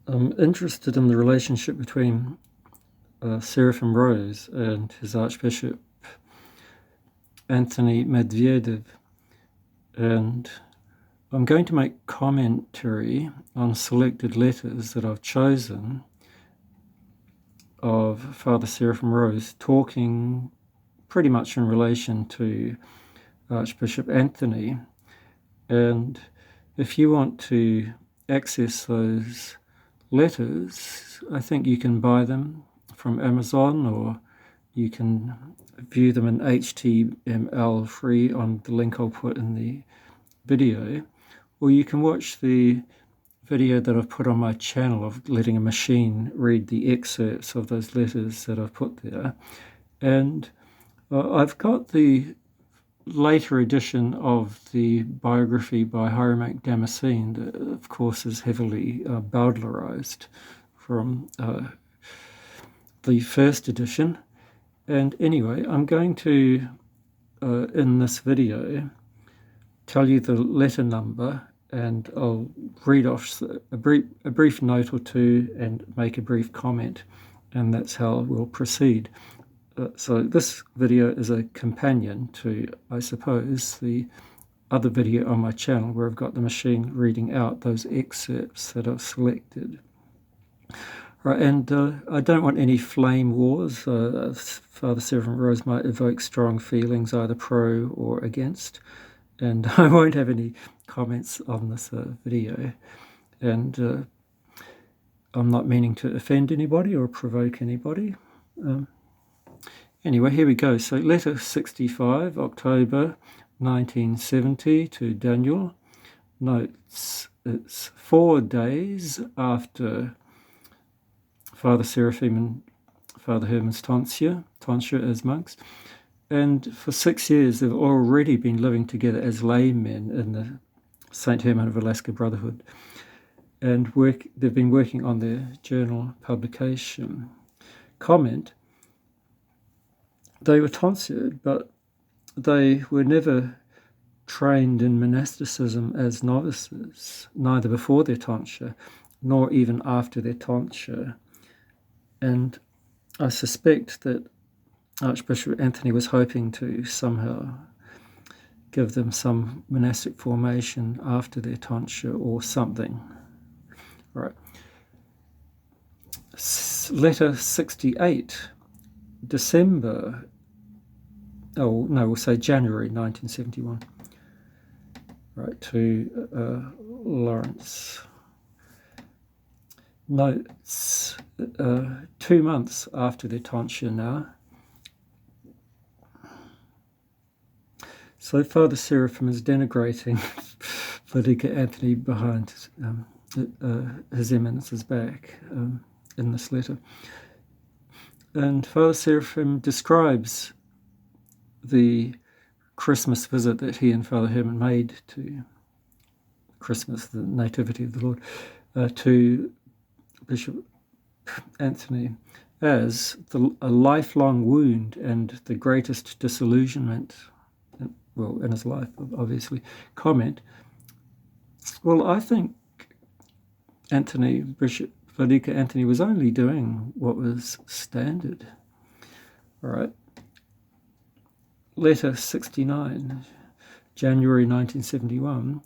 I'm interested in the relationship between Seraphim Rose and his Archbishop Anthony Medvedev, and I'm going to make commentary on selected letters that I've chosen of Father Seraphim Rose, talking pretty much in relation to Archbishop Anthony. And if you want to access those letters, I think you can buy them from Amazon, or you can view them in HTML free on the link I'll put in the video, or you can watch the video that I've put on my channel of letting a machine read the excerpts of those letters that I've put there. And I've got the later edition of the biography by Hiram Damascene that, of course, is heavily Bowdlerized from the first edition. And anyway, I'm going to, in this video, tell you the letter number, and I'll read off a brief note or two and make a brief comment, and that's how we'll proceed. So this video is a companion to, I suppose, the other video on my channel where I've got the machine reading out those excerpts that I've selected. Right, and I don't want any flame wars. Father Seraphim Rose might evoke strong feelings, either pro or against, and I won't have any comments on this video. And I'm not meaning to offend anybody or provoke anybody. Anyway, here we go. So letter 65, October 1970, to Daniel. Notes, it's 4 days after Father Seraphim and Father Herman's tonsure as monks. And for 6 years, they've already been living together as laymen in the St. Herman of Alaska Brotherhood. And they've been working on their journal publication. Comment: they were tonsured, but they were never trained in monasticism as novices, neither before their tonsure nor even after their tonsure. And I suspect that Archbishop Anthony was hoping to somehow give them some monastic formation after their tonsure or something. All right. Letter 68, December, we'll say January 1971, right, to Lawrence. Notes, 2 months after their tonsure now. So Father Seraphim is denigrating Vladika Anthony behind His Eminence's back in this letter. And Father Seraphim describes the Christmas visit that he and Father Herman made to Christmas, the Nativity of the Lord, to Bishop Anthony as a lifelong wound and the greatest disillusionment, well, in his life, obviously. Comment: well, I think Bishop Vladika Anthony was only doing what was standard. All right. Letter 69, January 1971,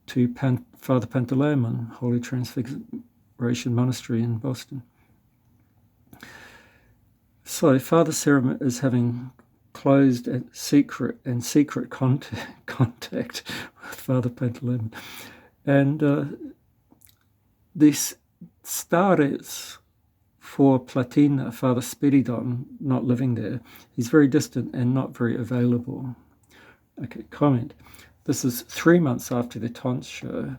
to Father Pantaleimon, Holy Transfiguration Monastery in Boston. So Father Seraphim is having closed and secret contact with Father Pantaleimon. And this stares for Platina, Father Spiridon, not living there. He's very distant and not very available. Okay, comment: this is 3 months after the tonsure,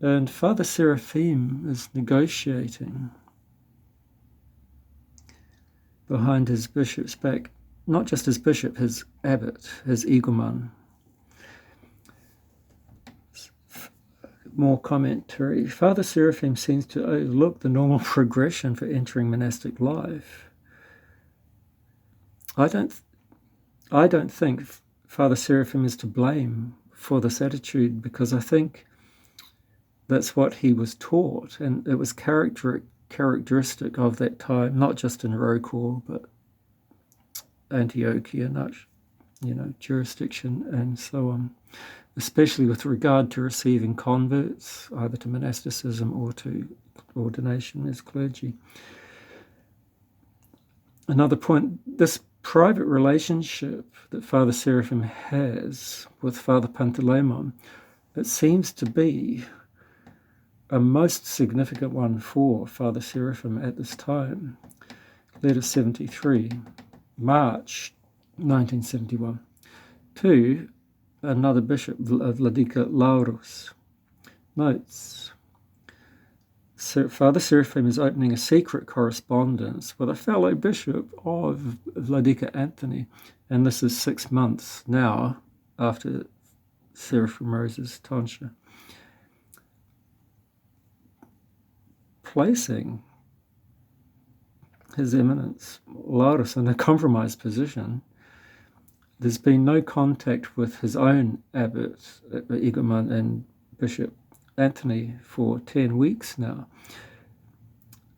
and Father Seraphim is negotiating behind his bishop's back, not just his bishop, his abbot, his iguman. More commentary. Father Seraphim seems to overlook the normal progression for entering monastic life. I don't think Father Seraphim is to blame for this attitude, because I think that's what he was taught, and it was characteristic of that time, not just in Rokor, but Antiochia, jurisdiction, and so on, especially with regard to receiving converts, either to monasticism or to ordination as clergy. Another point, this private relationship that Father Seraphim has with Father Panteleimon, it seems to be a most significant one for Father Seraphim at this time. Letter 73, March 1971, to another bishop, Vladika Laurus. Notes: Father Seraphim is opening a secret correspondence with a fellow bishop of Vladika Anthony, and this is 6 months now after Seraphim Rose's tonsure, placing His Eminence Laurus in a compromised position. There's been no contact with his own abbot, Egoman, and Bishop Anthony for 10 weeks now.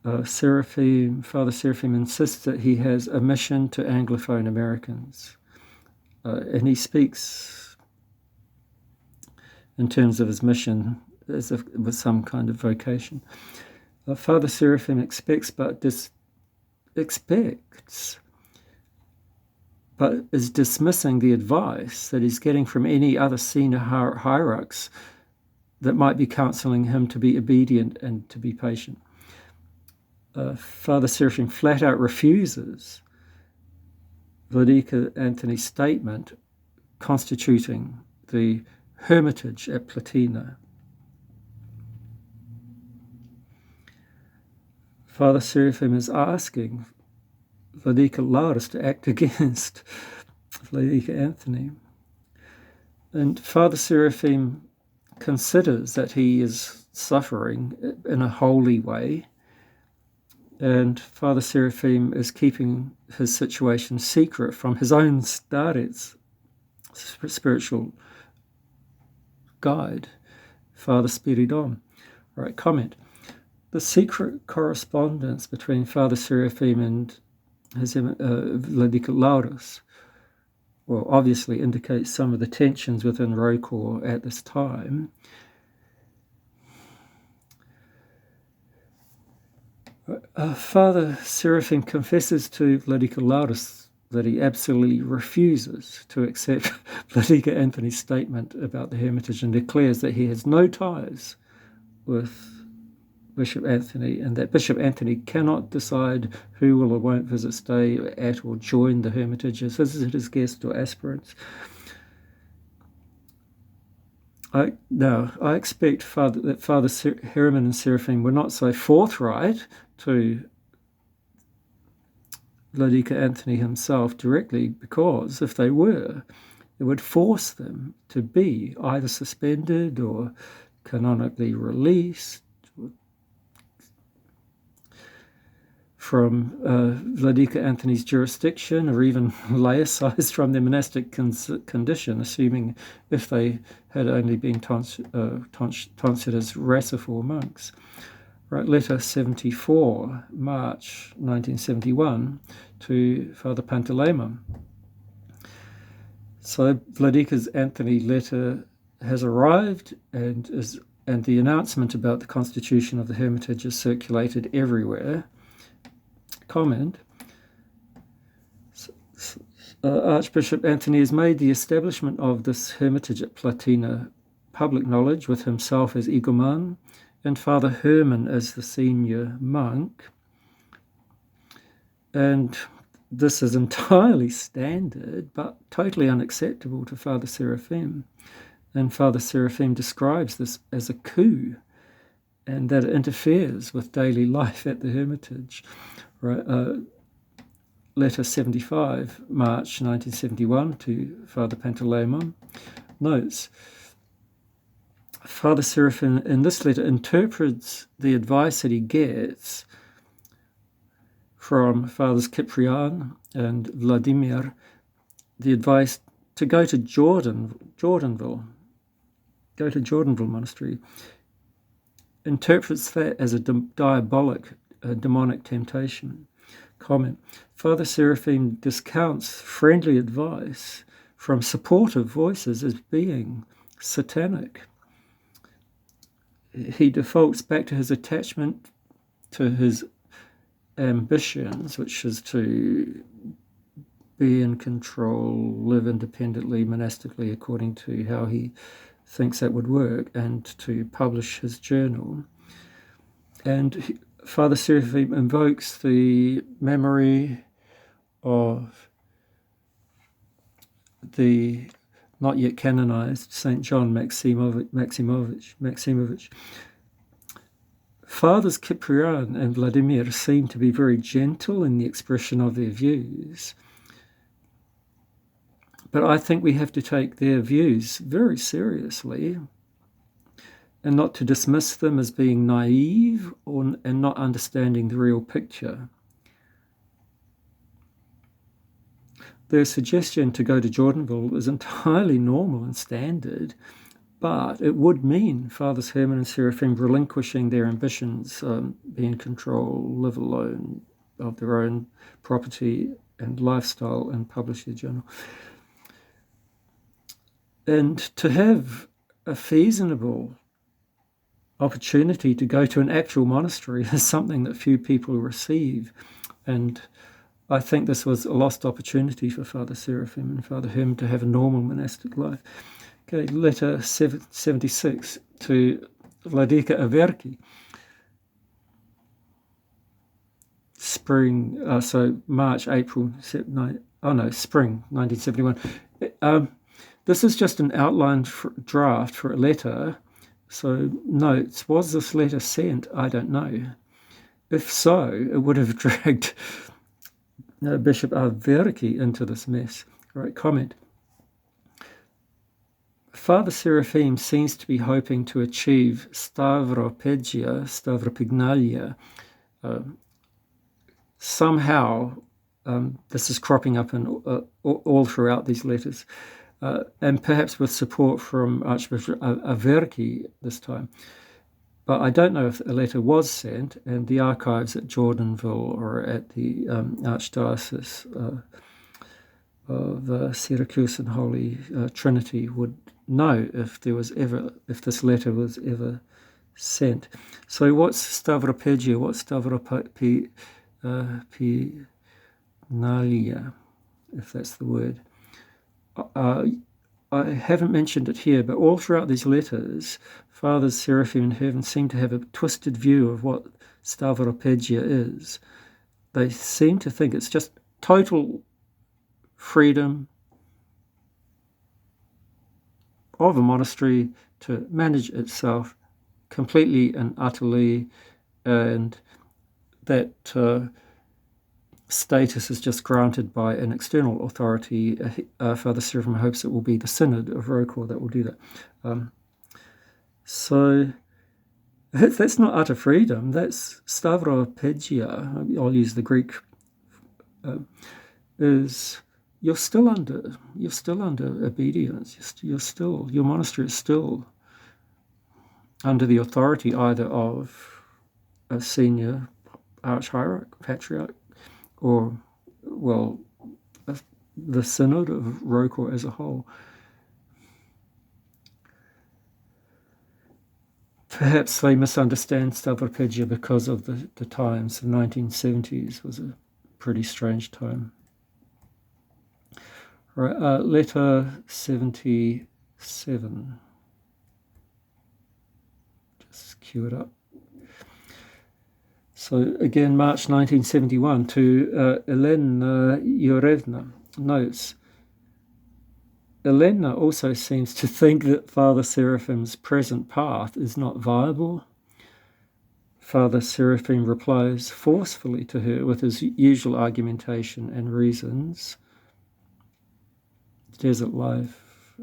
Father Seraphim insists that he has a mission to Anglophone Americans, and he speaks in terms of his mission as if with some kind of vocation. Father Seraphim expects, but is dismissing the advice that he's getting from any other senior hierarchs that might be counseling him to be obedient and to be patient. Father Seraphim flat out refuses Vladika Anthony's statement constituting the hermitage at Platina. Father Seraphim is asking Vladika Laurus to act against Vladika Anthony. And Father Seraphim considers that he is suffering in a holy way, and Father Seraphim is keeping his situation secret from his own starets, spiritual guide, Father Spiridon. All right, comment. The secret correspondence between Father Seraphim and his Vladika Laurus, well, obviously indicates some of the tensions within Rokor at this time. Father Seraphim confesses to Vladika Laurus that he absolutely refuses to accept Vladika Anthony's statement about the hermitage and declares that he has no ties with Bishop Anthony, and that Bishop Anthony cannot decide who will or won't visit, stay at, or join the hermitage as visitors, guests, or aspirants. I expect that Father Herman and Seraphim were not so forthright to Vladika Anthony himself directly, because if they were, it would force them to be either suspended or canonically released from Vladika Anthony's jurisdiction, or even laicized from their monastic condition, assuming if they had only been tonsured as Rasifor monks. Right, letter 74, March 1971, to Father Panteleimon. So Vladika Anthony letter has arrived, and the announcement about the constitution of the hermitage is circulated everywhere. Comment. Archbishop Anthony has made the establishment of this hermitage at Platina public knowledge, with himself as Egoman and Father Herman as the senior monk. And this is entirely standard, but totally unacceptable to Father Seraphim. And Father Seraphim describes this as a coup, and that it interferes with daily life at the hermitage. Right, letter 75, March 1971, to Father Panteleimon. Notes: Father Seraphim in this letter interprets the advice that he gets from Fathers Cyprian and Vladimir, the advice to go to Jordanville Monastery. interprets that as a demonic temptation. Comment. Father Seraphim discounts friendly advice from supportive voices as being satanic. He defaults back to his attachment to his ambitions, which is to be in control, live independently, monastically, according to how he thinks that would work, and to publish his journal. And Father Seraphim invokes the memory of the not yet canonized St. John Maximovich. Fathers Cyprian and Vladimir seem to be very gentle in the expression of their views, but I think we have to take their views very seriously and not to dismiss them as being naive and not understanding the real picture. Their suggestion to go to Jordanville is entirely normal and standard, but it would mean Fathers Herman and Seraphim relinquishing their ambitions, be in control, live alone of their own property and lifestyle, and publish their journal. And to have a feasible opportunity to go to an actual monastery is something that few people receive. And I think this was a lost opportunity for Father Seraphim and Father Herman to have a normal monastic life. Okay, letter 76 to Vladika Averki. Spring 1971. This is just an outline draft for a letter. So notes, was this letter sent? I don't know. If so, it would have dragged Bishop Averki into this mess. Right, comment. Father Seraphim seems to be hoping to achieve stavropignalia. Somehow, this is cropping up in all throughout these letters, and perhaps with support from Archbishop Averki this time. But I don't know if a letter was sent, and the archives at Jordanville or at the Archdiocese of Syracuse and Holy Trinity would know if this letter was ever sent. So what's Stavropegia? What's Stavropignalia, if that's the word? I haven't mentioned it here, but all throughout these letters, Fathers Seraphim and Herman seem to have a twisted view of what Stavropegia is. They seem to think it's just total freedom of a monastery to manage itself completely and utterly, and that status is just granted by an external authority. Father Seraphim hopes it will be the Synod of Rokor that will do that. So that's not utter freedom. That's Stavropegia. I'll use the Greek. Is you're still under obedience. Your monastery is still under the authority either of a senior archhierarch, patriarch, or, the Synod of Rokor as a whole. Perhaps they misunderstand Stavropegia because of the times. The 1970s was a pretty strange time. Right, letter 77. Just cue it up. So again, March 1971 to Elena Yurevna. Notes. Elena also seems to think that Father Seraphim's present path is not viable. Father Seraphim replies forcefully to her with his usual argumentation and reasons. Desert life,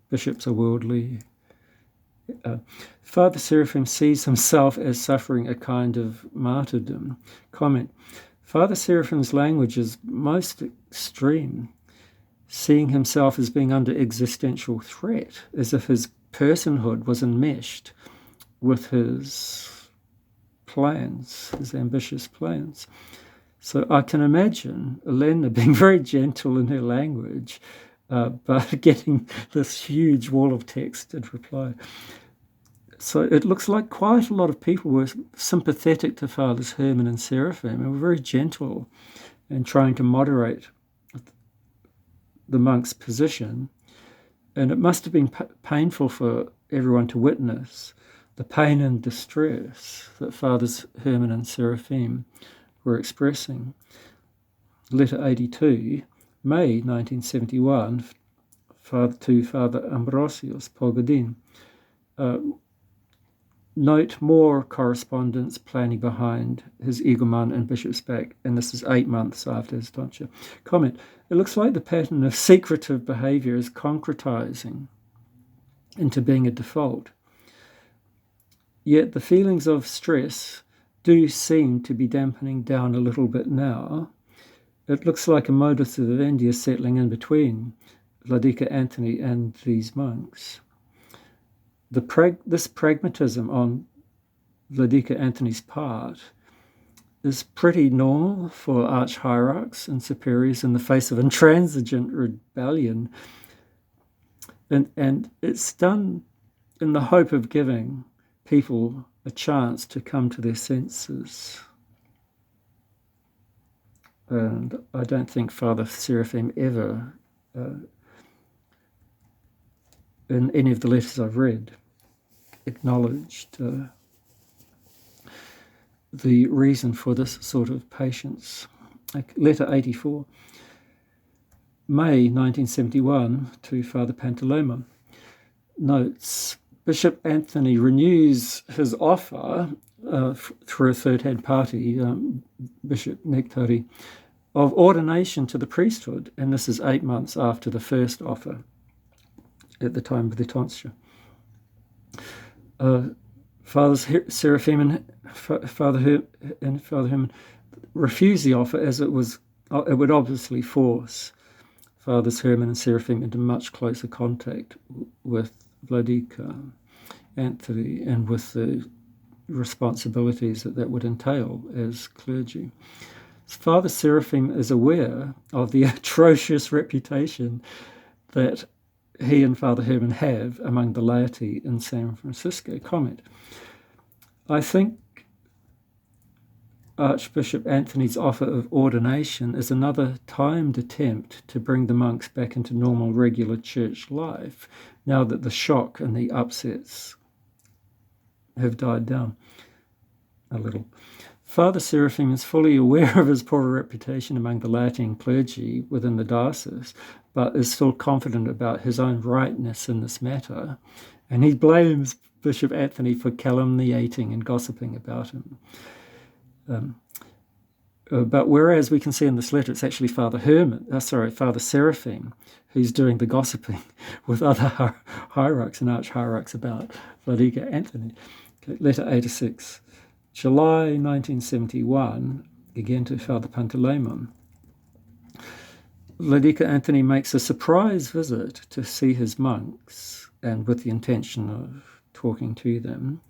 bishops are worldly. Father Seraphim sees himself as suffering a kind of martyrdom. Comment. Father Seraphim's language is most extreme, seeing himself as being under existential threat, as if his personhood was enmeshed with his plans, his ambitious plans. So I can imagine Elena being very gentle in her language, but getting this huge wall of text in reply. So it looks like quite a lot of people were sympathetic to Fathers Herman and Seraphim and were very gentle in trying to moderate the monk's position. And it must have been painful for everyone to witness the pain and distress that Fathers Herman and Seraphim were expressing. Letter 82, May 1971, to Father Ambrosios Pogodin. Note more correspondence planning behind his Eagleman and Bishop's Back, and this is 8 months after his tonsure. Comment, it looks like the pattern of secretive behaviour is concretising into being a default. Yet the feelings of stress do seem to be dampening down a little bit now. It looks like a modus vivendi is settling in between Vladika Anthony and these monks. This pragmatism on Vladika Anthony's part is pretty normal for arch-hierarchs and superiors in the face of intransigent rebellion. And it's done in the hope of giving people a chance to come to their senses. And I don't think Father Seraphim ever, in any of the letters I've read, acknowledged the reason for this sort of patience. Letter 84, May 1971, to Father Pantaleimon. Notes, Bishop Anthony renews his offer through a third-hand party, Bishop Nectari, of ordination to the priesthood, and this is 8 months after the first offer at the time of the tonsure. Fathers Seraphim and Father Herman refused the offer as it would obviously force Fathers Herman and Seraphim into much closer contact with Vladika Anthony and with the responsibilities that would entail as clergy. Father Seraphim is aware of the atrocious reputation that he and Father Herman have among the laity in San Francisco. Comment, I think Archbishop Anthony's offer of ordination is another timed attempt to bring the monks back into normal, regular church life, now that the shock and the upsets have died down a little. Father Seraphim is fully aware of his poor reputation among the laity and clergy within the diocese, but is still confident about his own rightness in this matter, and he blames Bishop Anthony for calumniating and gossiping about him. But whereas we can see in this letter it's actually Father Seraphim who's doing the gossiping with other hierarchs and arch-hierarchs about Vladika Anthony. Okay, letter 86, July 1971, again to Father Pantaleimon. Vladika Anthony makes a surprise visit to see his monks, and with the intention of talking to them.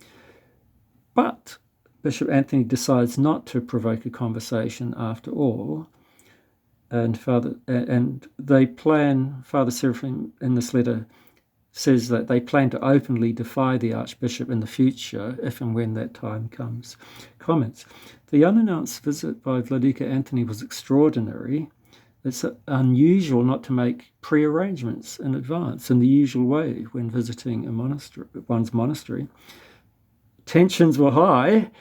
But Bishop Anthony decides not to provoke a conversation after all, and Father Seraphim in this letter says that they plan to openly defy the Archbishop in the future, if and when that time comes. Comments, the unannounced visit by Vladika Anthony was extraordinary. It's unusual not to make pre-arrangements in advance in the usual way when visiting one's monastery. Tensions were high,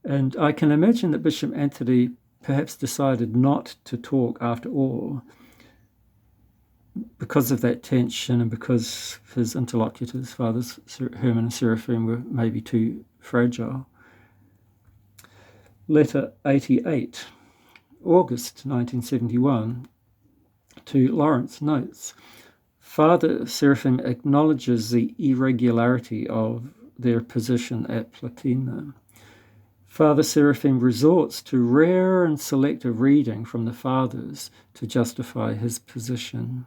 and I can imagine that Bishop Anthony perhaps decided not to talk after all because of that tension and because his interlocutors, Fathers Herman and Seraphim, were maybe too fragile. Letter 88, August 1971, to Lawrence. Notes, Father Seraphim acknowledges the irregularity of their position at Platina. Father Seraphim resorts to rare and selective reading from the Fathers to justify his position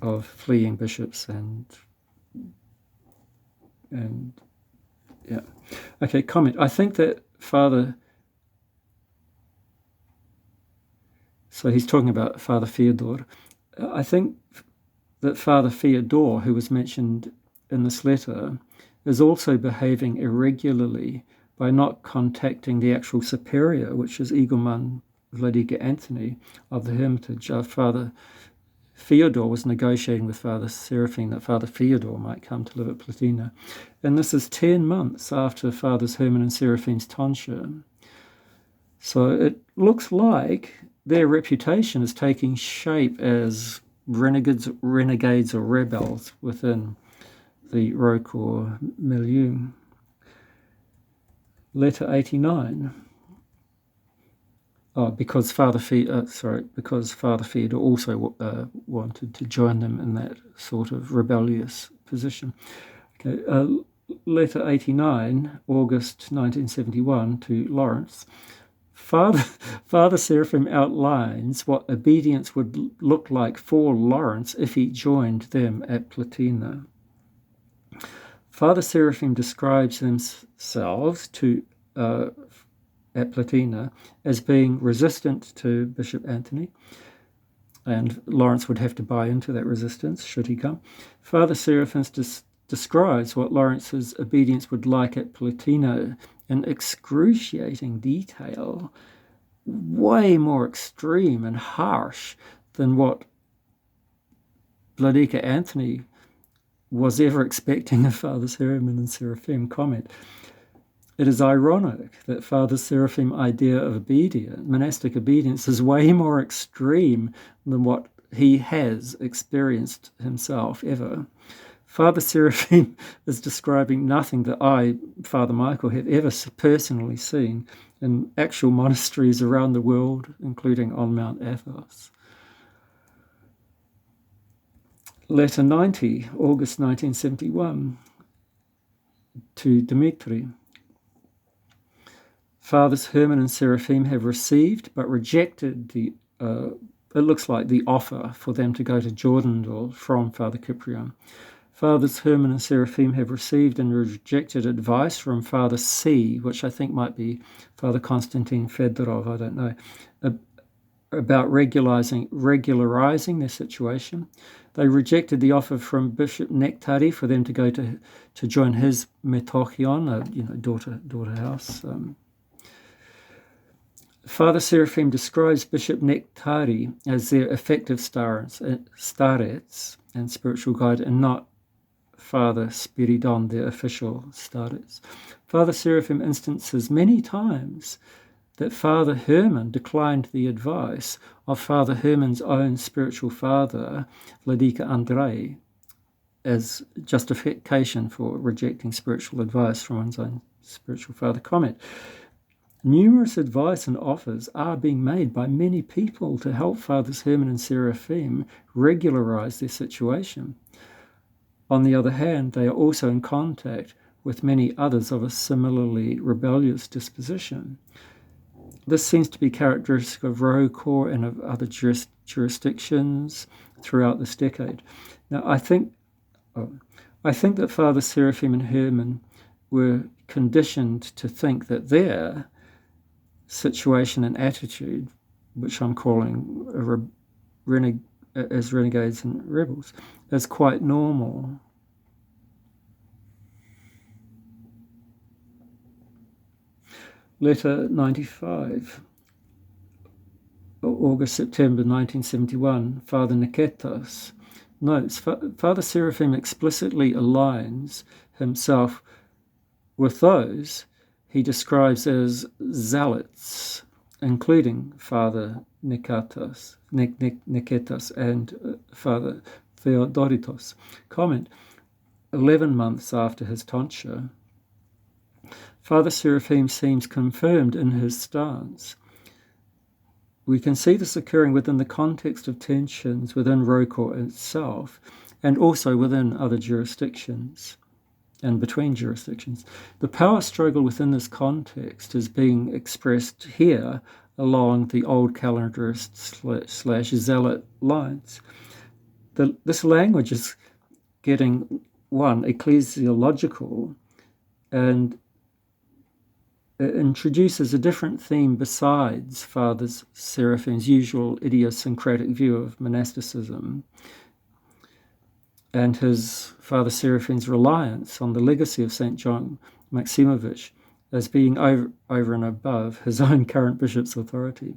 of fleeing bishops and And yeah. Okay, comment. I think that so he's talking about Father Fyodor. I think that Father Fyodor, who was mentioned in this letter, is also behaving irregularly by not contacting the actual superior, which is Iguman Vladika Anthony of the Hermitage. Father Fyodor was negotiating with Father Seraphim that Father Fyodor might come to live at Platina. And this is 10 months after Fathers Herman and Seraphim's tonsure. So it looks like their reputation is taking shape as renegades or rebels within the Rocor milieu. Letter 89. Because Father Fyodor also wanted to join them in that sort of rebellious position. Okay, letter 89, August 1971, to Lawrence. Father Seraphim outlines what obedience would look like for Lawrence if he joined them at Platina. Father Seraphim describes themselves at Platina as being resistant to Bishop Anthony, and Lawrence would have to buy into that resistance should he come. Father Seraphim describes what Lawrence's obedience would like at Platina in excruciating detail, way more extreme and harsh than what Vladika Anthony was ever expecting of Father Herman and Seraphim. Comment. It is ironic that Father Seraphim's idea of monastic obedience, is way more extreme than what he has experienced himself ever. Father Seraphim is describing nothing that I, Father Michael, have ever personally seen in actual monasteries around the world, including on Mount Athos. Letter 90, August 1971, to Dmitri. Fathers Herman and Seraphim have received but rejected it looks like the offer for them to go to Jordan from Father Cyprian. Fathers Herman and Seraphim have received and rejected advice from Father C, which I think might be Father Konstantin Fedorov, I don't know, about regularizing their situation. They rejected the offer from Bishop Nektari for them to go to join his metochion, daughter house. Father Seraphim describes Bishop Nektari as their effective starets and spiritual guide, and not Father Spiridon, their official starets. Father Seraphim instances many times that Father Herman declined the advice of Father Herman's own spiritual father, Vladika Andrei, as justification for rejecting spiritual advice from one's own spiritual father. Comment. Numerous advice and offers are being made by many people to help Fathers Herman and Seraphim regularize their situation. On the other hand, they are also in contact with many others of a similarly rebellious disposition. This seems to be characteristic of Rocor and of other jurisdictions throughout this decade. Now, I think that Father Seraphim and Herman were conditioned to think that their situation and attitude, which I'm calling as renegades and rebels, is quite normal. Letter 95, August-September 1971, Father Niketas notes, Father Seraphim explicitly aligns himself with those he describes as zealots, including Father Niketas and Father Theodoritos. Comment. 11 months after his tonsure, Father Seraphim seems confirmed in his stance. We can see this occurring within the context of tensions within Rocor itself, and also within other jurisdictions and between jurisdictions. The power struggle within this context is being expressed here along the old calendarist / zealot lines. This language is getting one, ecclesiological, and it introduces a different theme besides Father Seraphim's usual idiosyncratic view of monasticism and his Father Seraphim's reliance on the legacy of St. John Maximovich as being over and above his own current bishop's authority.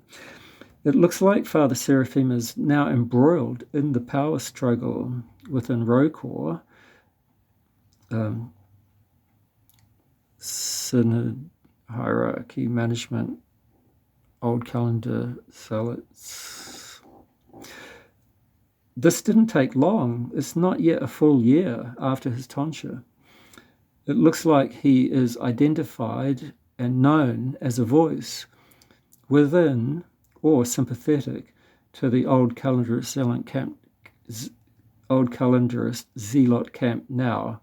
It looks like Father Seraphim is now embroiled in the power struggle within ROCOR, synod, hierarchy, management, old calendar zealots. This didn't take long. It's not yet a full year after his tonsure. It looks like he is identified and known as a voice within or sympathetic to the old calendarist zealot camp now.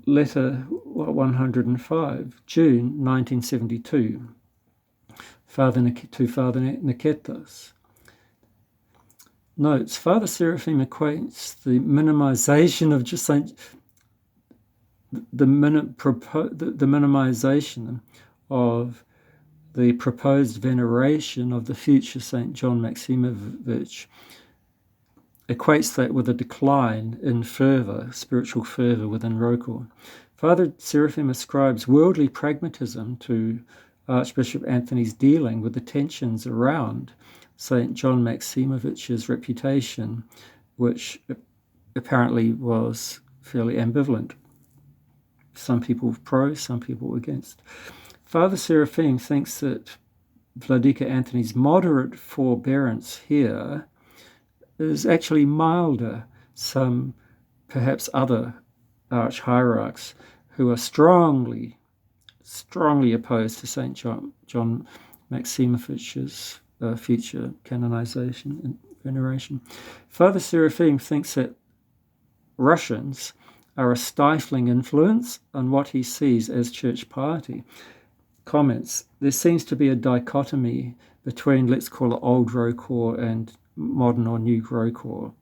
Letter 105, June 1972, to Father Niketas. Notes, Father Seraphim equates the minimization of just the minimization of the proposed veneration of the future St. John Maximovich, equates that with a decline in fervour, spiritual fervour within ROCOR. Father Seraphim ascribes worldly pragmatism to Archbishop Anthony's dealing with the tensions around St. John Maximovich's reputation, which apparently was fairly ambivalent. Some people pro, some people against. Father Seraphim thinks that Vladika Anthony's moderate forbearance here is actually milder. Some, perhaps other arch-hierarchs who are strongly opposed to St. John Maximovich's future canonization and veneration. Father Seraphim thinks that Russians are a stifling influence on what he sees as church piety. Comments, there seems to be a dichotomy between, let's call it old ROCOR and modern or new ROCOR.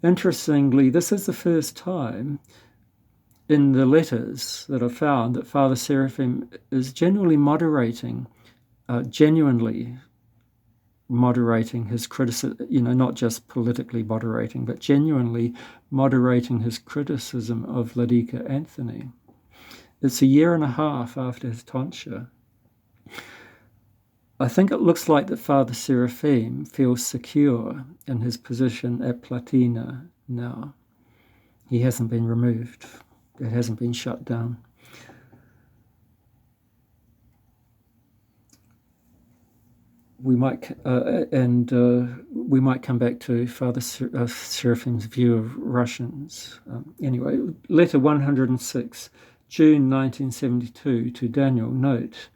Interestingly, this is the first time in the letters that I've found that Father Seraphim is genuinely moderating his criticism, not just politically moderating, but genuinely moderating his criticism of Vladika Anthony. It's a year and a half after his tonsure. I think it looks like that Father Seraphim feels secure in his position at Platina now. He hasn't been removed. It hasn't been shut down. We might come back to Father Seraphim's view of Russians. Anyway, letter 106, June 1972, to Daniel. Note,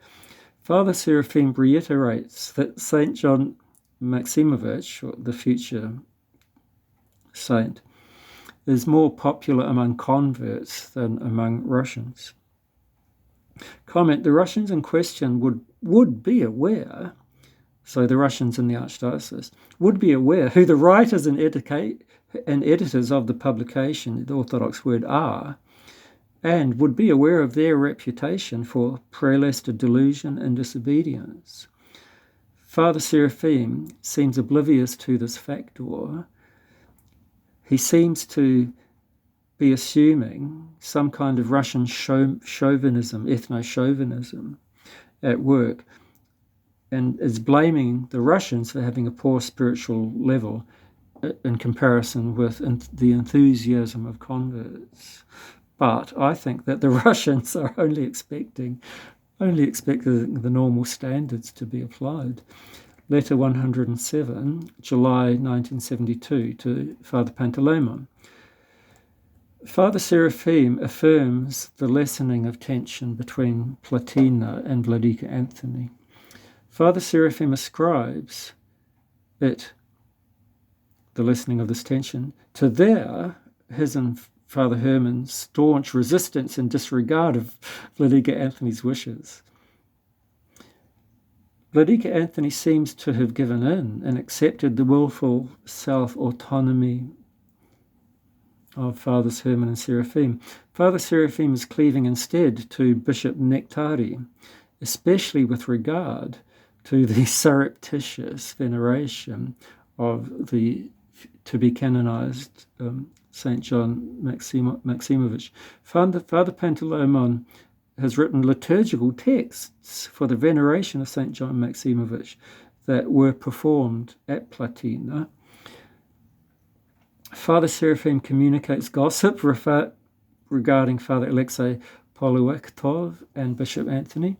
Father Seraphim reiterates that St. John Maximovich, or the future saint, is more popular among converts than among Russians. Comment, the Russians in question would be aware, so the Russians in the Archdiocese, would be aware who the writers and editors of the publication, the Orthodox Word, are, and would be aware of their reputation for prelester delusion and disobedience. Father Seraphim seems oblivious to this factor. He seems to be assuming some kind of Russian chauvinism, ethno-chauvinism at work, and is blaming the Russians for having a poor spiritual level in comparison with the enthusiasm of converts. But I think that the Russians are only expecting the normal standards to be applied. Letter 107, July 1972, to Father Panteleimon. Father Seraphim affirms the lessening of tension between Platina and Vladika Anthony. Father Seraphim ascribes the lessening of this tension, to his and Father Herman's staunch resistance and disregard of Vladika Anthony's wishes. Vladika Anthony seems to have given in and accepted the willful self-autonomy of Fathers Herman and Seraphim. Father Seraphim is cleaving instead to Bishop Nectari, especially with regard to the surreptitious veneration of the to-be canonized St. John Maximovich. Father Panteleimon has written liturgical texts for the veneration of St. John Maximovich that were performed at Platina. Father Seraphim communicates gossip regarding Father Alexei Poluektov and Bishop Anthony.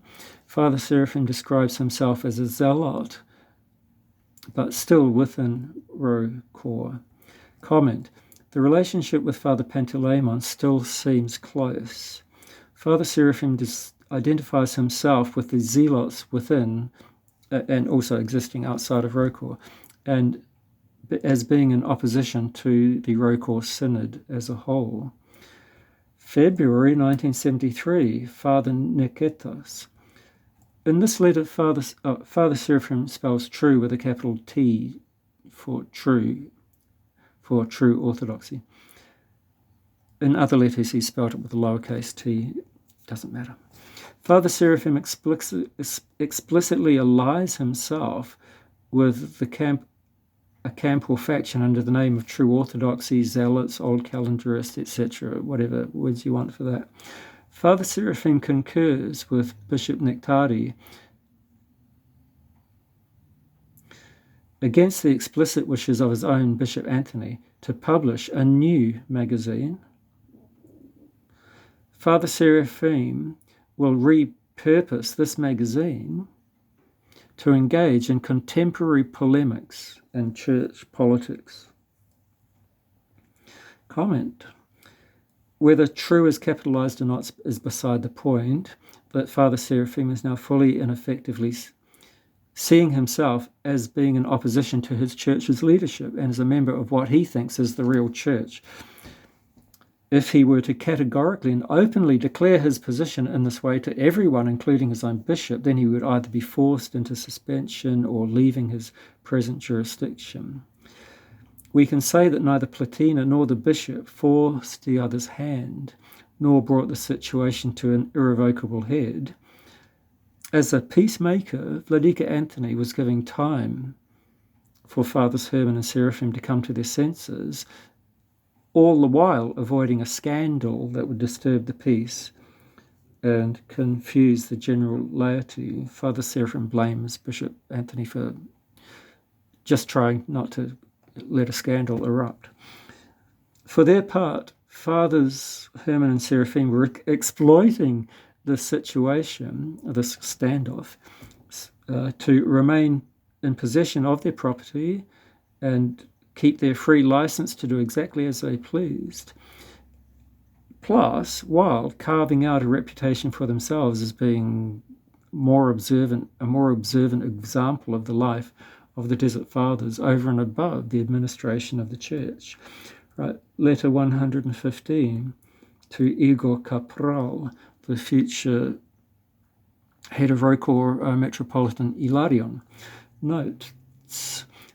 Father Seraphim describes himself as a zealot, but still within Roe Corps. Comment: the relationship with Father Panteleimon still seems close. Father Seraphim identifies himself with the zealots within and also existing outside of Roe Corps, and as being in opposition to the Roe Corps Synod as a whole. February 1973, Father Niketas. In this letter, Father Seraphim spells true with a capital T for true orthodoxy. In other letters, he spelled it with a lowercase t. Doesn't matter. Father Seraphim explicitly allies himself with a camp or faction under the name of True Orthodoxy, Zealots, Old Calendarists, etc., whatever words you want for that. Father Seraphim concurs with Bishop Nectari against the explicit wishes of his own Bishop Anthony to publish a new magazine. Father Seraphim will repurpose this magazine to engage in contemporary polemics and church politics. Comment: whether true is capitalized or not is beside the point, but Father Seraphim is now fully and effectively seeing himself as being in opposition to his church's leadership and as a member of what he thinks is the real church. If he were to categorically and openly declare his position in this way to everyone, including his own bishop, then he would either be forced into suspension or leaving his present jurisdiction. We can say that neither Platina nor the bishop forced the other's hand, nor brought the situation to an irrevocable head. As a peacemaker, Vladika Anthony was giving time for Fathers Herman and Seraphim to come to their senses, all the while avoiding a scandal that would disturb the peace and confuse the general laity. Father Seraphim blames Bishop Anthony for just trying not to let a scandal erupt. For their part, Fathers Herman and Seraphim were exploiting the situation, this standoff, to remain in possession of their property and keep their free license to do exactly as they pleased, plus while carving out a reputation for themselves as being a more observant example of the life of the Desert Fathers over and above the administration of the church. Right. Letter 115 to Igor Capral, the future head of Roe Corps Metropolitan Ilarion. Notes: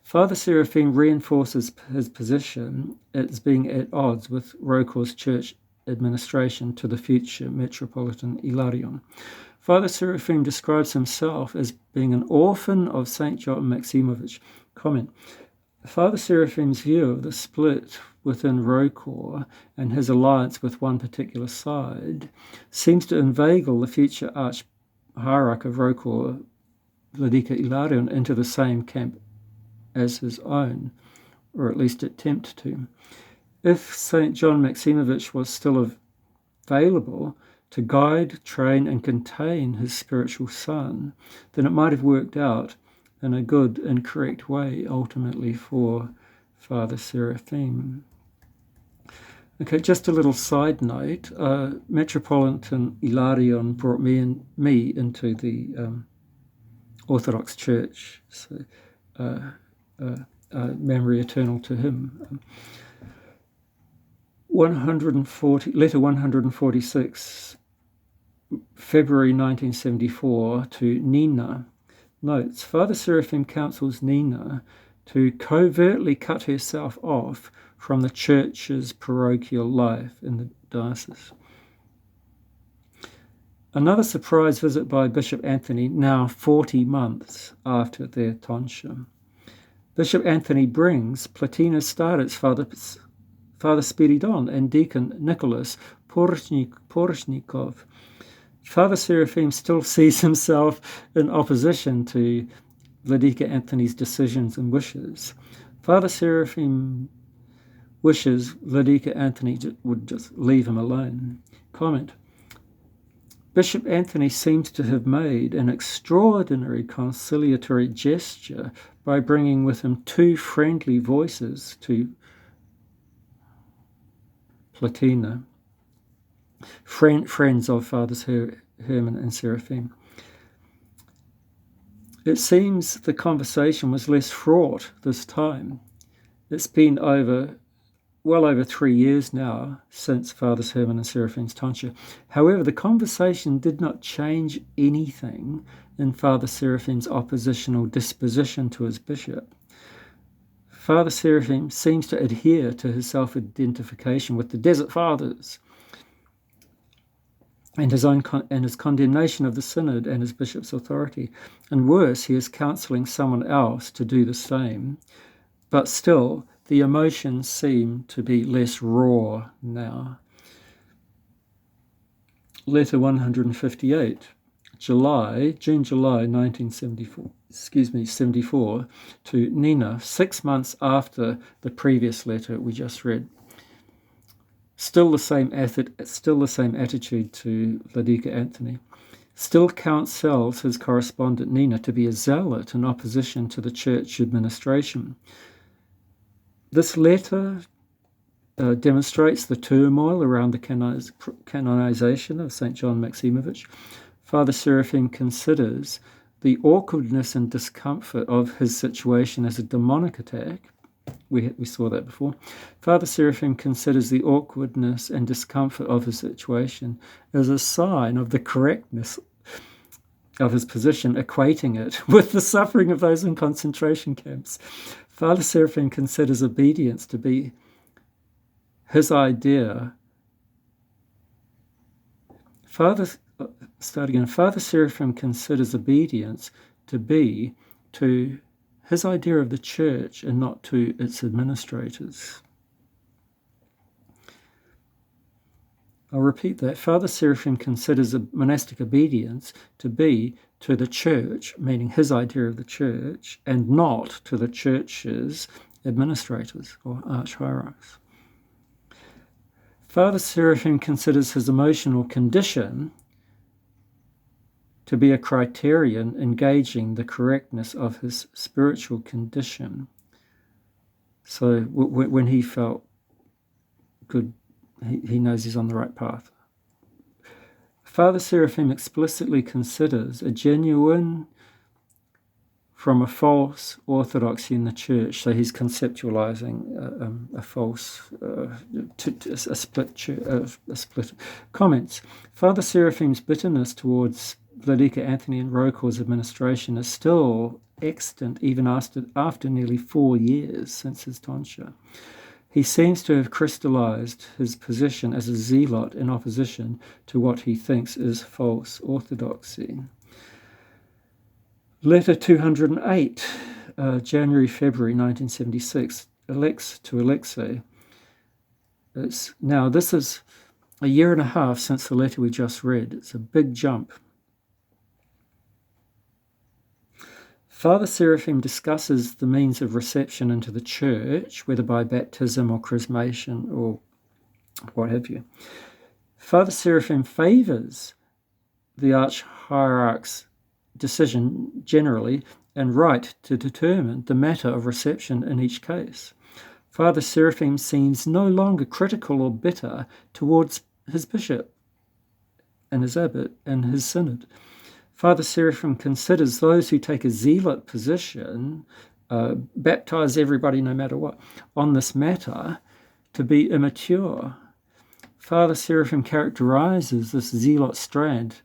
Father Seraphim reinforces his position as being at odds with Roe Corps church administration to the future Metropolitan Ilarion. Father Seraphim describes himself as being an orphan of St. John Maximovich. Comment: Father Seraphim's view of the split within Roe Corps and his alliance with one particular side seems to inveigle the future archhierarch of Roe Corps, Vladika Ilarion, into the same camp as his own, or at least attempt to. If St. John Maximovich was still available to guide, train, and contain his spiritual son, then it might have worked out in a good and correct way ultimately for Father Seraphim. Okay, just a little side note. Metropolitan Ilarion brought me into the Orthodox Church, so memory eternal to him. Letter 146, February 1974, to Nina, notes, Father Seraphim counsels Nina to covertly cut herself off from the church's parochial life in the diocese. Another surprise visit by Bishop Anthony, now 40 months after their tonsure. Bishop Anthony brings Plotina Starets, Father Spiridon, and Deacon Nicholas Porshnikov. Father Seraphim still sees himself in opposition to Vladika Anthony's decisions and wishes. Father Seraphim wishes Vladika Anthony would just leave him alone. Comment. Bishop Anthony seems to have made an extraordinary conciliatory gesture by bringing with him two friendly voices to Plotina, friends of Fathers Herman and Seraphim. It seems the conversation was less fraught this time. It's been well over 3 years now since Fathers Herman and Seraphim's tonsure. However, the conversation did not change anything in Father Seraphim's oppositional disposition to his bishop. Father Seraphim seems to adhere to his self-identification with the Desert Fathers and his condemnation of the synod and his bishop's authority. And worse, he is counselling someone else to do the same. But still, the emotions seem to be less raw now. Letter 158, June-July 1974, to Nina, 6 months after the previous letter we just read. Still the same attitude to Vladika Anthony. Still counsels his correspondent Nina to be a zealot in opposition to the church administration. This letter demonstrates the turmoil around the canonization of St. John Maximovich. Father Seraphim considers the awkwardness and discomfort of his situation as a demonic attack. We saw that before. Father Seraphim considers the awkwardness and discomfort of his situation as a sign of the correctness of his position, equating it with the suffering of those in concentration camps. Father Seraphim considers obedience to be his idea. Father Seraphim considers obedience to be to his idea of the church and not to its administrators. I'll repeat that. Father Seraphim considers monastic obedience to be to the church, meaning his idea of the church, and not to the church's administrators or archhierarchs. Father Seraphim considers his emotional condition to be a criterion engaging the correctness of his spiritual condition. So when he felt good, he knows he's on the right path. Father Seraphim explicitly considers a genuine from a false orthodoxy in the church. So he's conceptualizing a false, a split. Comments. Father Seraphim's bitterness towards Vladika Anthony and Rokor's administration is still extant even after nearly 4 years since his tonsure. He seems to have crystallized his position as a zealot in opposition to what he thinks is false orthodoxy. Letter 208, January-February 1976, to Alexei. Now, this is a year and a half since the letter we just read. It's a big jump. Father Seraphim discusses the means of reception into the church, whether by baptism or chrismation or what have you. Father Seraphim favours the archhierarch's decision generally and right to determine the matter of reception in each case. Father Seraphim seems no longer critical or bitter towards his bishop and his abbot and his synod. Father Seraphim considers those who take a zealot position, baptize everybody no matter what, on this matter, to be immature. Father Seraphim characterizes this zealot strand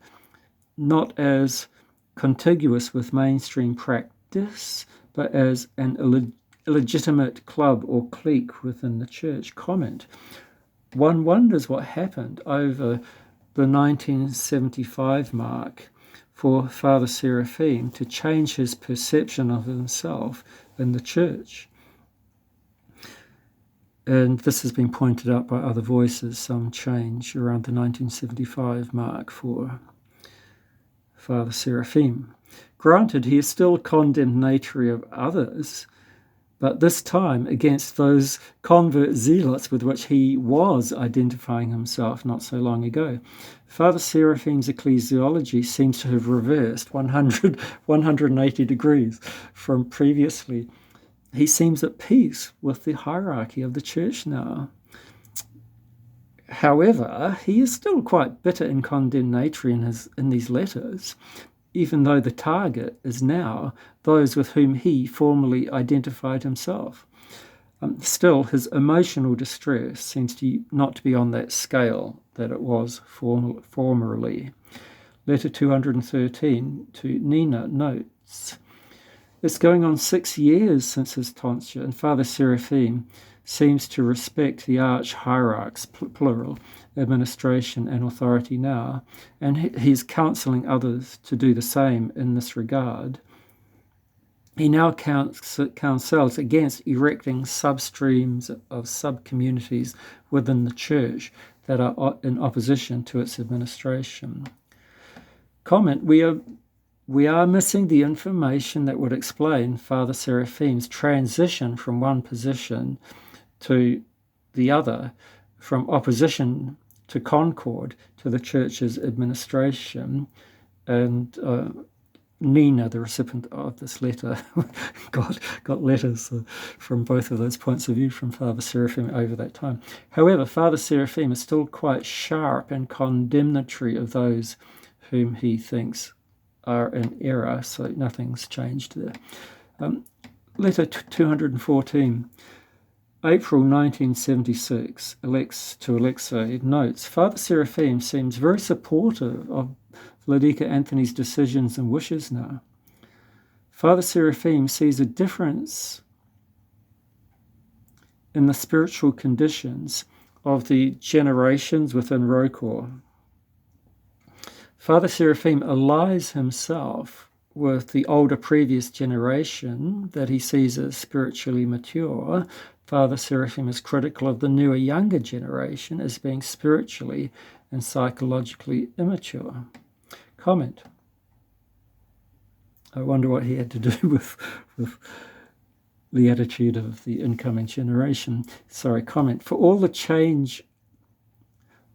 not as contiguous with mainstream practice, but as an illegitimate club or clique within the church. Comment: one wonders what happened over the 1975 mark for Father Seraphim to change his perception of himself in the church. And this has been pointed out by other voices, some change around the 1975 mark for Father Seraphim. Granted, he is still condemnatory of others, but this time against those convert zealots with which he was identifying himself not so long ago. Father Seraphim's ecclesiology seems to have reversed 180 degrees from previously. He seems at peace with the hierarchy of the church now. However, he is still quite bitter and condemnatory in these letters, even though the target is now those with whom he formerly identified himself. Still, his emotional distress seems not to be on that scale that it was formerly. Letter 213 to Nina notes, it's going on 6 years since his tonsure, and Father Seraphim seems to respect the arch-hierarchs, plural, administration and authority now, and he's counselling others to do the same in this regard. He now counsels against erecting substreams of sub-communities within the church that are in opposition to its administration. Comment: we are missing the information that would explain Father Seraphim's transition from one position to the other, from opposition to concord to the church's administration. And Nina, the recipient of this letter, got letters from both of those points of view from Father Seraphim over that time. However, Father Seraphim is still quite sharp and condemnatory of those whom he thinks are in error, so nothing's changed there. Letter 214, April 1976, to Alexei notes, Father Seraphim seems very supportive of Vladika Anthony's decisions and wishes now. Father Seraphim sees a difference in the spiritual conditions of the generations within Rokor. Father Seraphim allies himself with the older previous generation that he sees as spiritually mature. Father Seraphim is critical of the newer, younger generation as being spiritually and psychologically immature. Comment: I wonder what he had to do with the attitude of the incoming generation. Comment: for all the change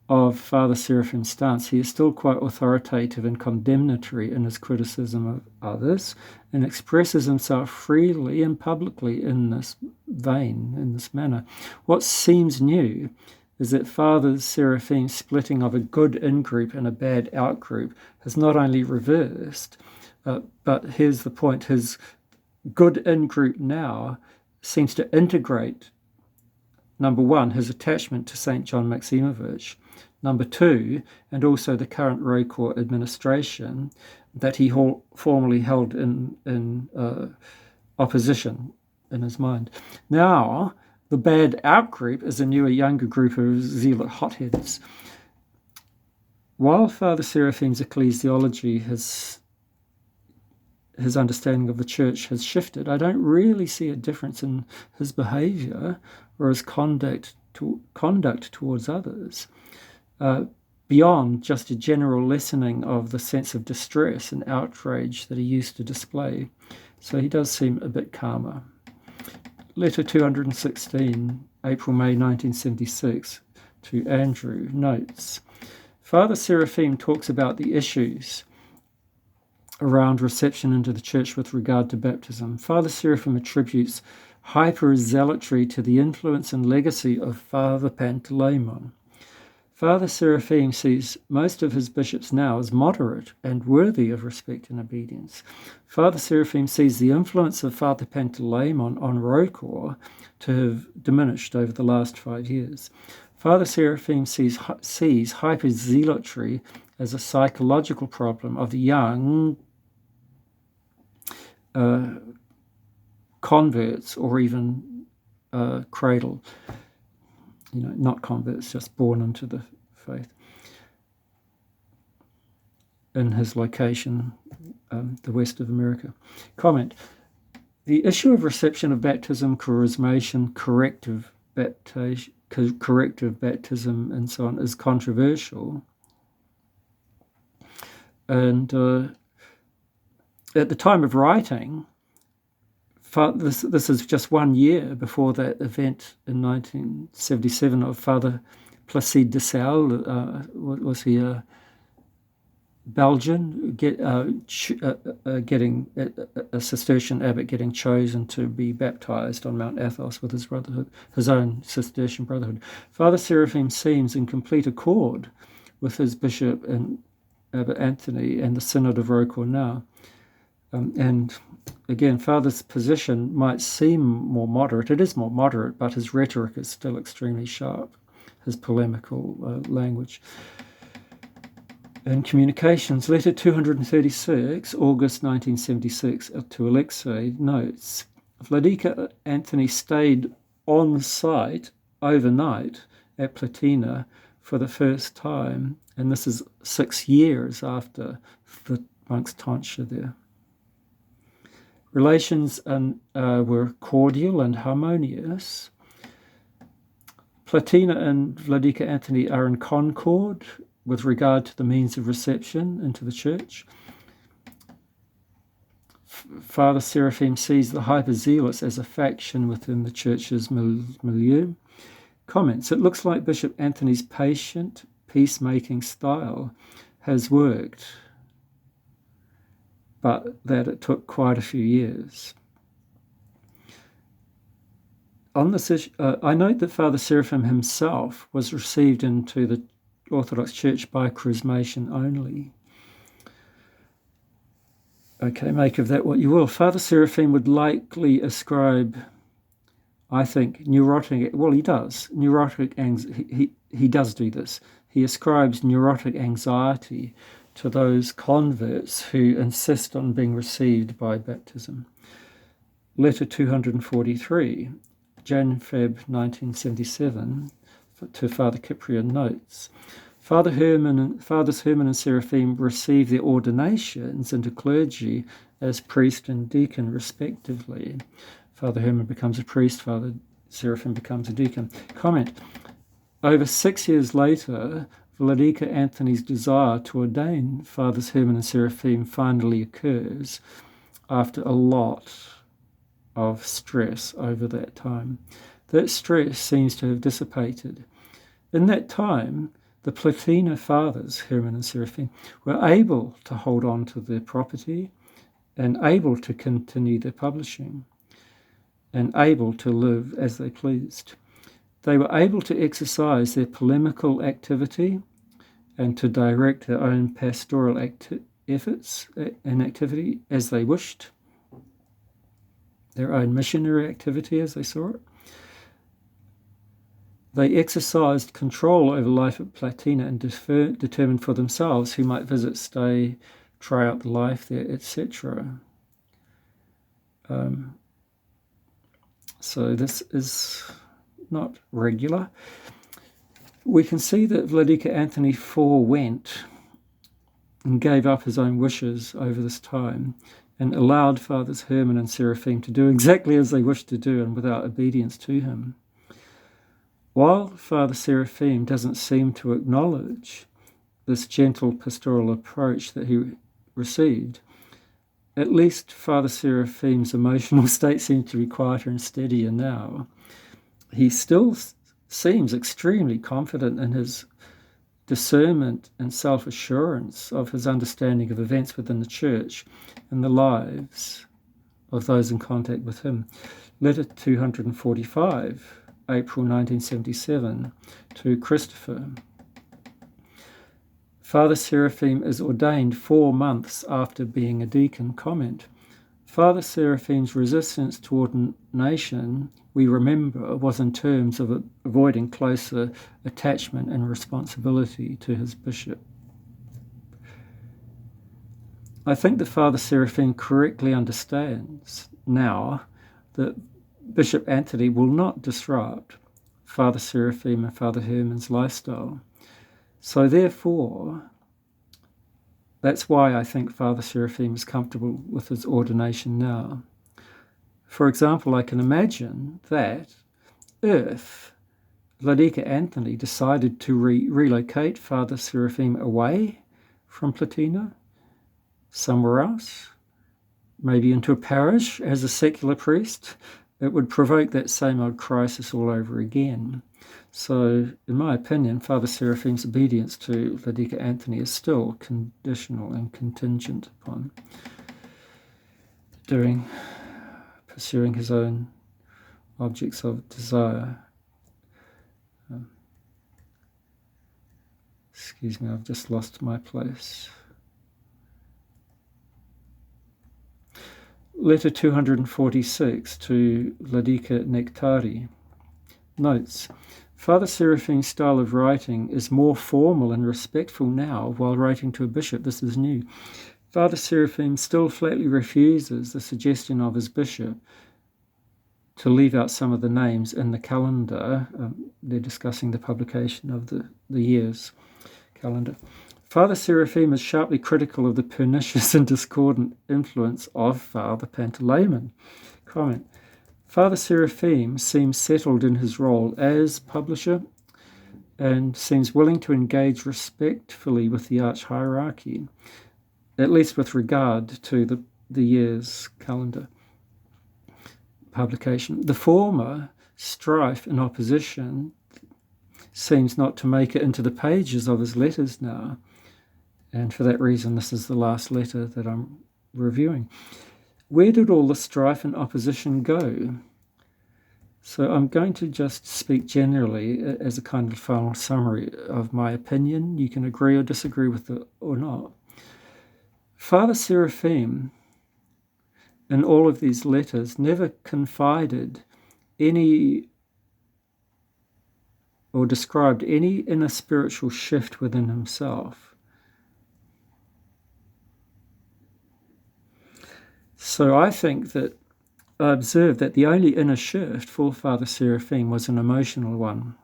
of Father Seraphim's stance, he is still quite authoritative and condemnatory in his criticism of others, and expresses himself freely and publicly in this vein, in this manner. What seems new is that Father Seraphim's splitting of a good in-group and a bad out-group has not only reversed, but here's the point, his good in-group now seems to integrate, number one, his attachment to St. John Maximovich, number two, and also the current Rokor administration that he formerly held in opposition in his mind. Now, the bad out-group is a newer, younger group of zealot hotheads. While Father Seraphim's ecclesiology his understanding of the church has shifted, I don't really see a difference in his behaviour or his conduct towards others, beyond just a general lessening of the sense of distress and outrage that he used to display. So he does seem a bit calmer. Letter 216, April-May 1976, to Andrew, notes, Father Seraphim talks about the issues around reception into the church with regard to baptism. Father Seraphim attributes hyper-zealotry to the influence and legacy of Father Panteleimon. Father Seraphim sees most of his bishops now as moderate and worthy of respect and obedience. Father Seraphim sees the influence of Father Panteleimon on Rokor to have diminished over the last 5 years. Father Seraphim sees hyperzealotry as a psychological problem of the young converts or even cradle, not converts, just born into the faith, in his location, the west of America. Comment: the issue of reception of baptism, charismation, corrective baptism, and so on is controversial. And at the time of writing, this is just 1 year before that event in 1977 of Father Placide de Sales. Was he a Belgian, getting a Cistercian abbot getting chosen to be baptized on Mount Athos with his brotherhood, his own Cistercian brotherhood. Father Seraphim seems in complete accord with his bishop and Abbot Anthony and the Synod of Rocourt. And again, Father's position might seem more moderate. It is more moderate, but his rhetoric is still extremely sharp, his polemical language. In Communications, letter 236, August 1976, to Alexei, notes, Vladika Anthony stayed on site overnight at Platina for the first time, and this is 6 years after the monk's tonsure there. Relations were cordial and harmonious. Platina and Vladika Anthony are in concord with regard to the means of reception into the church. Father Seraphim sees the hyperzealous as a faction within the church's milieu. Comments: it looks like Bishop Anthony's patient, peacemaking style has worked, but that it took quite a few years. On this issue, I note that Father Seraphim himself was received into the Orthodox Church by chrismation only. Okay, make of that what you will. Father Seraphim would likely ascribe, I think, neurotic, well, he does, he does do this. He ascribes neurotic anxiety to those converts who insist on being received by baptism. Letter 243, Jan-Feb 1977, to Father Cyprian notes, Fathers Herman and Seraphim receive their ordinations into clergy as priest and deacon respectively. Father Herman becomes a priest, Father Seraphim becomes a deacon. Comment: over 6 years later, Vladika Anthony's desire to ordain Fathers Herman and Seraphim finally occurs after a lot of stress over that time. That stress seems to have dissipated. In that time, the Platina Fathers, Herman and Seraphim, were able to hold on to their property and able to continue their publishing and able to live as they pleased. They were able to exercise their polemical activity and to direct their own pastoral efforts and activity as they wished, their own missionary activity as they saw it. They exercised control over life at Platina and determined for themselves who might visit, stay, try out the life there, etc. So this is not regular. We can see that Vladika Anthony forewent and gave up his own wishes over this time and allowed Fathers Herman and Seraphim to do exactly as they wished to do and without obedience to him. While Father Seraphim doesn't seem to acknowledge this gentle pastoral approach that he received, at least Father Seraphim's emotional state seems to be quieter and steadier now. He still seems extremely confident in his discernment and self-assurance of his understanding of events within the church and the lives of those in contact with him. Letter 245, April 1977, to Christopher. Father Seraphim is ordained 4 months after being a deacon. Comment: Father Seraphim's resistance to ordination, we remember, was in terms of avoiding closer attachment and responsibility to his bishop. I think that Father Seraphim correctly understands now that Bishop Anthony will not disrupt Father Seraphim and Father Herman's lifestyle. So therefore, that's why I think Father Seraphim is comfortable with his ordination now. For example, I can imagine that if Vladika Anthony decided to relocate Father Seraphim away from Platina, somewhere else, maybe into a parish as a secular priest, it would provoke that same old crisis all over again. So, in my opinion, Father Seraphim's obedience to Vladika Anthony is still conditional and contingent upon pursuing his own objects of desire. Excuse me, I've just lost my place. Letter 246 to Vladika Nektari. Notes. Father Seraphim's style of writing is more formal and respectful now while writing to a bishop. This is new. Father Seraphim still flatly refuses the suggestion of his bishop to leave out some of the names in the calendar. They're discussing the publication of the year's calendar. Father Seraphim is sharply critical of the pernicious and discordant influence of Father Pantaleimon. Comment. Father Seraphim seems settled in his role as publisher and seems willing to engage respectfully with the arch-hierarchy, at least with regard to the year's calendar publication. The former, strife and opposition, seems not to make it into the pages of his letters now, and for that reason this is the last letter that I'm reviewing. Where did all the strife and opposition go? So I'm going to just speak generally as a kind of final summary of my opinion. You can agree or disagree with it or not. Father Seraphim, in all of these letters, never confided any or described any inner spiritual shift within himself. So I think that I observed that the only inner shift for Father Seraphim was an emotional one.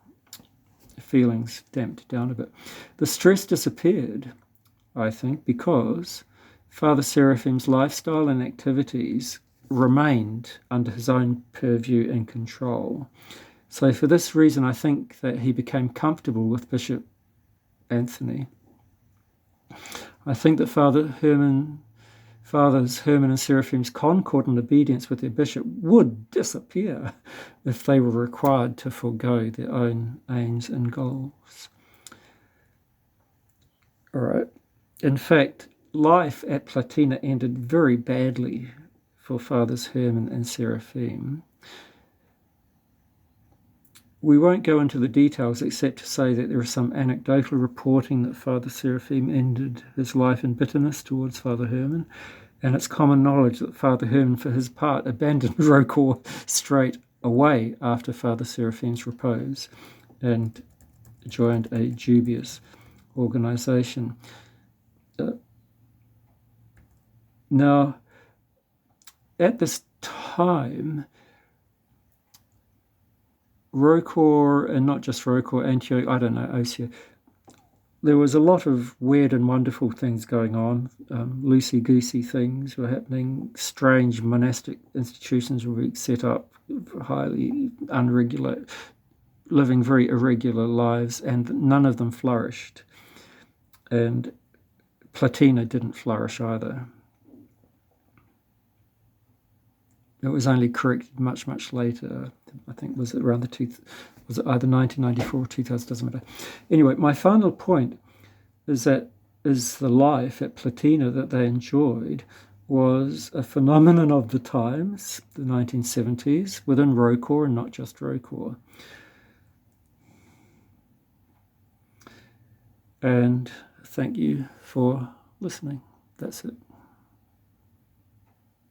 Feelings damped down a bit. The stress disappeared, I think, because Father Seraphim's lifestyle and activities remained under his own purview and control. So for this reason, I think that he became comfortable with Bishop Anthony. I think that Fathers Herman and Seraphim's concord and obedience with their bishop would disappear if they were required to forego their own aims and goals. All right. In fact, life at Platina ended very badly for Fathers Herman and Seraphim. We won't go into the details except to say that there is some anecdotal reporting that Father Seraphim ended his life in bitterness towards Father Herman, and it's common knowledge that Father Herman, for his part, abandoned Rocor straight away after Father Seraphim's repose and joined a dubious organization. Now, at this time, Rocor, and not just Rocor, Antioch, Ostia, there was a lot of weird and wonderful things going on. Loosey-goosey things were happening. Strange monastic institutions were being set up, highly unregulated, living very irregular lives, and none of them flourished. And Platina didn't flourish either. It was only corrected much, much later. I think was it either 1994 or 2000, doesn't matter. Anyway, my final point is the life at Platina that they enjoyed was a phenomenon of the times, the 1970s, within Rocor and not just Rocor. And thank you for listening. That's it.